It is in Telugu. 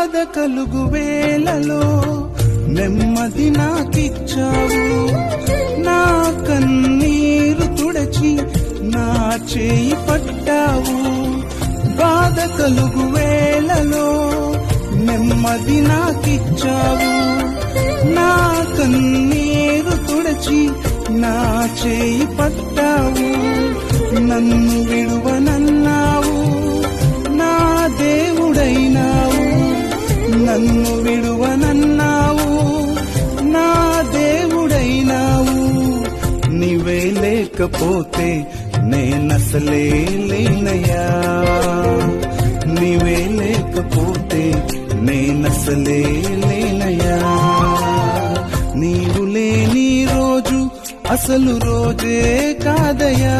బాధ కలుగు వేళలో నెమ్మది నాకిచ్చావు, నా కన్నీరు తుడచి నా చేయి పట్టావు. బాధ కలుగు వేళలో నెమ్మది నాకిచ్చావు, నా కన్నీరు తుడచి నా చేయి పట్టావు. నన్ను విడువనన్నావు, నా దేవుడైనావు. నన్ను విడువనన్నావు, నా దేవుడైనావు. నీవే లేకపోతే నేనసలే లేనయ్యా, నీవే లేకపోతే నేనసలే లేనయ్యా. నీవు లేని రోజు అసలు రోజే కాదయ్యా.